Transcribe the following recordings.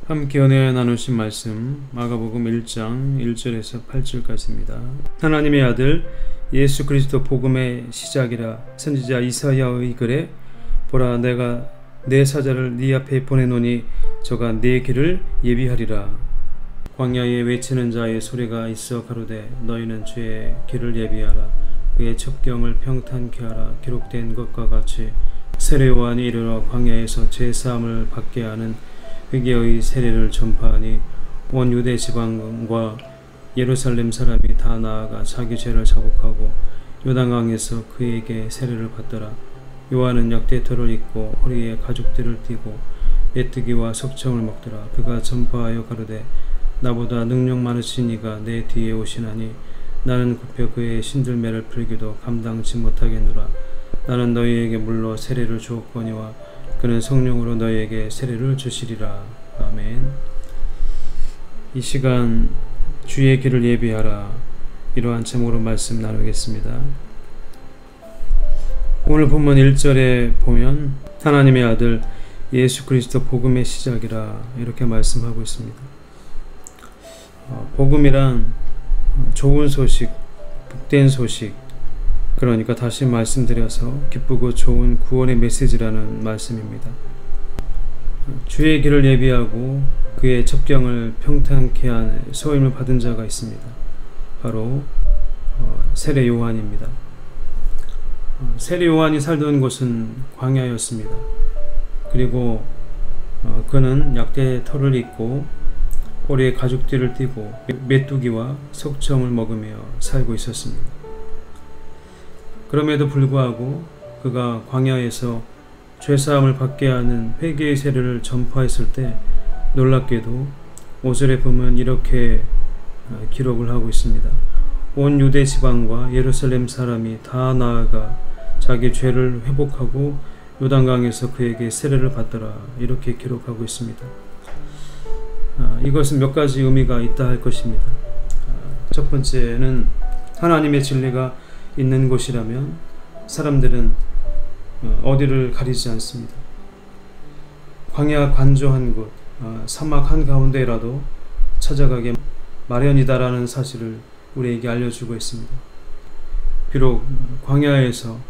함께 은혜 나누신 말씀 마가복음 1장 1절에서 8절까지입니다. 하나님의 아들 예수 그리스도 복음의 시작이라 선지자 이사야의 글에 보라 내가 내 사자를 네 앞에 보내노니 저가 네 길을 예비하리라. 광야에 외치는 자의 소리가 있어 가로되 너희는 주의 길을 예비하라. 그의 첩경을 평탄케 하라. 기록된 것과 같이 세례 요한이 이르러 광야에서 제사함을 받게 하는 회개의 세례를 전파하니 온 유대 지방과 예루살렘 사람이 다 나아가 자기 죄를 자복하고 요단강에서 그에게 세례를 받더라. 요한은 약대털을 입고 허리에 가죽띠를 띠고 메뚜기와 석청을 먹더라. 그가 전파하여 가로되 나보다 능력 많으신 이가 내 뒤에 오시나니 나는 굽혀 그의 신들매를 풀기도 감당치 못하겠노라. 나는 너희에게 물로 세례를 주었거니와 그는 성령으로 너희에게 세례를 주시리라. 아멘. 이 시간 주의 길을 예비하라, 이러한 제목으로 말씀 나누겠습니다. 오늘 본문 1절에 보면 하나님의 아들 예수 그리스도 복음의 시작이라 이렇게 말씀하고 있습니다. 복음이란 좋은 소식, 복된 소식, 그러니까 다시 말씀드려서 기쁘고 좋은 구원의 메시지라는 말씀입니다. 주의 길을 예비하고 그의 첩경을 평탄케 한 소임을 받은 자가 있습니다. 바로 세례 요한입니다. 세례 요한이 살던 곳은 광야였습니다. 그리고 그는 약대 털을 입고 꼬리에 가죽띠를 띠고 메뚜기와 석청을 먹으며 살고 있었습니다. 그럼에도 불구하고 그가 광야에서 죄사함을 받게 하는 회개의 세례를 전파했을 때 놀랍게도 5절에 보면 이렇게 기록을 하고 있습니다. 온 유대 지방과 예루살렘 사람이 다 나아가 자기 죄를 회복하고 요단강에서 그에게 세례를 받더라. 이렇게 기록하고 있습니다. 이것은 몇 가지 의미가 있다 할 것입니다. 첫 번째는 하나님의 진리가 있는 곳이라면 사람들은 어디를 가리지 않습니다. 광야 관조한 곳, 사막 한가운데라도 찾아가게 마련이다라는 사실을 우리에게 알려주고 있습니다. 비록 광야에서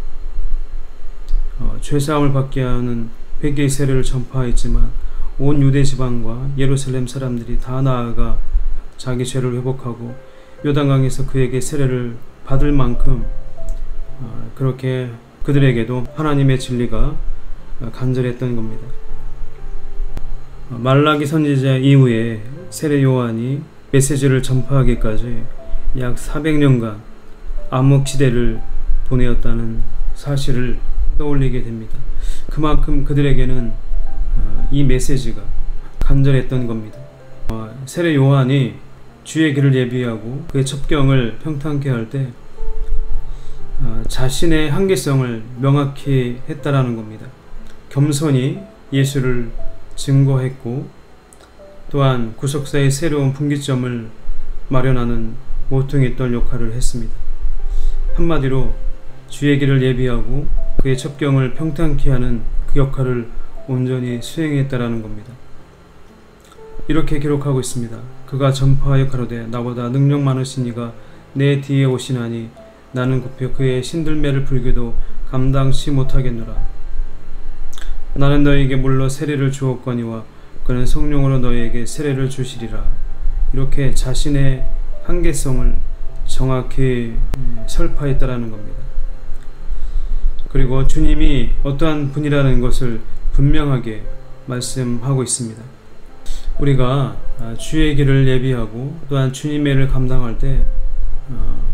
죄사함을 받게 하는 회개의 세례를 전파했지만 온 유대 지방과 예루살렘 사람들이 다 나아가 자기 죄를 회복하고 요단강에서 그에게 세례를 받을 만큼 그렇게 그들에게도 하나님의 진리가 간절했던 겁니다. 말라기 선지자 이후에 세례 요한이 메시지를 전파하기까지 약 400년간 암흑시대를 보내었다는 사실을 떠올리게 됩니다. 그만큼 그들에게는 이 메시지가 간절했던 겁니다. 세례 요한이 주의 길을 예비하고 그의 첩경을 평탄케 할 때 자신의 한계성을 명확히 했다라는 겁니다. 겸손히 예수를 증거했고 또한 구속사의 새로운 분기점을 마련하는 모퉁이 돌 역할을 했습니다. 한마디로 주의 길을 예비하고 그의 첩경을 평탄케 하는 그 역할을 온전히 수행했다라는 겁니다. 이렇게 기록하고 있습니다. 그가 전파하여 가로되 나보다 능력 많으신 이가 내 뒤에 오시나니 나는 굽혀 그의 신들매를 풀기도 감당치 못하겠노라. 나는 너희에게 물로 세례를 주었거니와 그는 성령으로 너희에게 세례를 주시리라. 이렇게 자신의 한계성을 정확히 설파했다라는 겁니다. 그리고 주님이 어떠한 분이라는 것을 분명하게 말씀하고 있습니다. 우리가 주의 길을 예비하고 또한 주님의 일을 감당할 때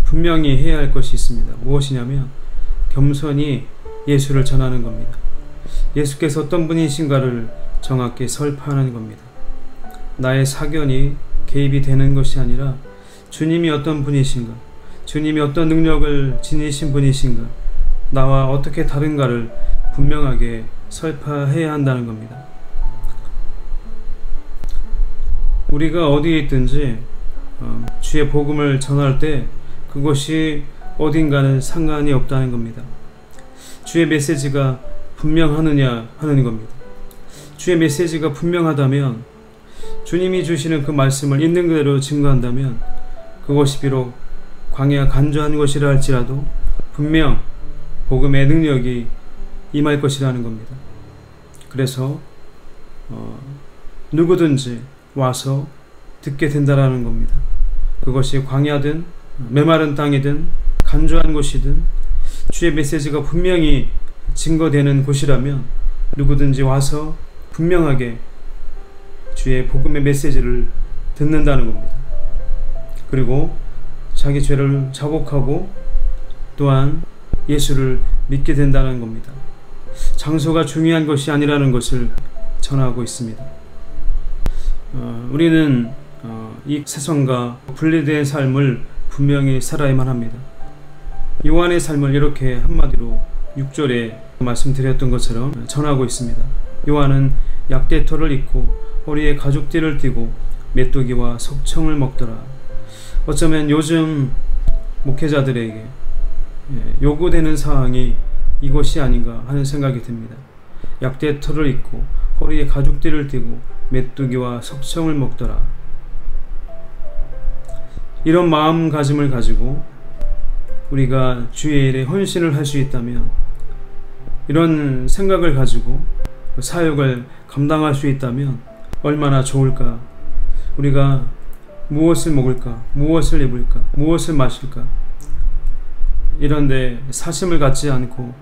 분명히 해야 할 것이 있습니다. 무엇이냐면 겸손히 예수를 전하는 겁니다. 예수께서 어떤 분이신가를 정확히 설파하는 겁니다. 나의 사견이 개입이 되는 것이 아니라 주님이 어떤 분이신가, 주님이 어떤 능력을 지니신 분이신가, 나와 어떻게 다른가를 분명하게 설파해야 한다는 겁니다. 우리가 어디에 있든지 주의 복음을 전할 때 그것이 어딘가는 상관이 없다는 겁니다. 주의 메시지가 분명하느냐 하는 겁니다. 주의 메시지가 분명하다면 주님이 주시는 그 말씀을 있는 그대로 증거한다면 그것이 비록 광야가 간절한 것이라 할지라도 분명 복음의 능력이 임할 것이라는 겁니다. 그래서 누구든지 와서 듣게 된다라는 겁니다. 그것이 광야든 메마른 땅이든 간절한 곳이든 주의 메시지가 분명히 증거되는 곳이라면 누구든지 와서 분명하게 주의 복음의 메시지를 듣는다는 겁니다. 그리고 자기 죄를 자복하고 또한 예수를 믿게 된다는 겁니다. 장소가 중요한 것이 아니라는 것을 전하고 있습니다. 우리는 이 세상과 분리된 삶을 분명히 살아야만 합니다. 요한의 삶을 이렇게 한마디로 6절에 말씀드렸던 것처럼 전하고 있습니다. 요한은 약대토를 입고 허리에 가죽띠를 띠고 메뚜기와 석청을 먹더라. 어쩌면 요즘 목회자들에게 요구되는 사항이 이것이 아닌가 하는 생각이 듭니다. 약대토를 입고 허리에 가죽띠를 띠고 메뚜기와 석청을 먹더라. 이런 마음가짐을 가지고 우리가 주의 일에 헌신을 할 수 있다면, 이런 생각을 가지고 사역을 감당할 수 있다면 얼마나 좋을까. 우리가 무엇을 먹을까, 무엇을 입을까, 무엇을 마실까, 이런데 사심을 갖지 않고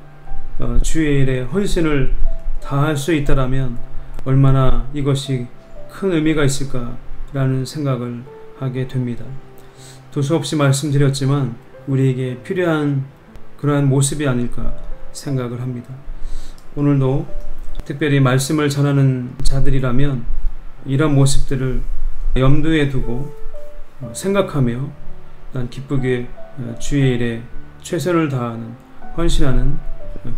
주의 일에 헌신을 다할 수 있다라면 얼마나 이것이 큰 의미가 있을까라는 생각을 하게 됩니다. 두서없이 말씀드렸지만 우리에게 필요한 그러한 모습이 아닐까 생각을 합니다. 오늘도 특별히 말씀을 전하는 자들이라면 이런 모습들을 염두에 두고 생각하며 난 기쁘게 주의 일에 최선을 다하는, 헌신하는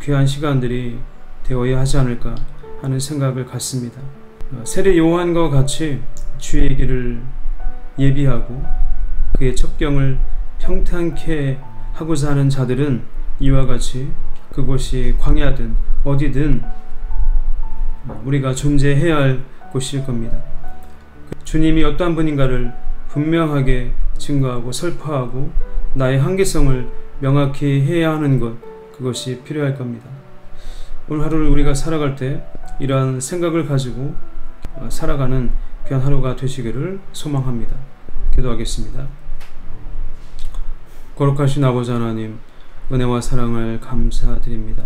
귀한 시간들이 되어야 하지 않을까 하는 생각을 갖습니다. 세례 요한과 같이 주의 길을 예비하고 그의 첩경을 평탄케 하고자 하는 자들은 이와 같이 그곳이 광야든 어디든 우리가 존재해야 할 곳일 겁니다. 주님이 어떠한 분인가를 분명하게 증거하고 설파하고 나의 한계성을 명확히 해야 하는 것, 그것이 필요할 겁니다. 오늘 하루를 우리가 살아갈 때 이러한 생각을 가지고 살아가는 귀한 하루가 되시기를 소망합니다. 기도하겠습니다. 거룩하신 아버지 하나님, 은혜와 사랑을 감사드립니다.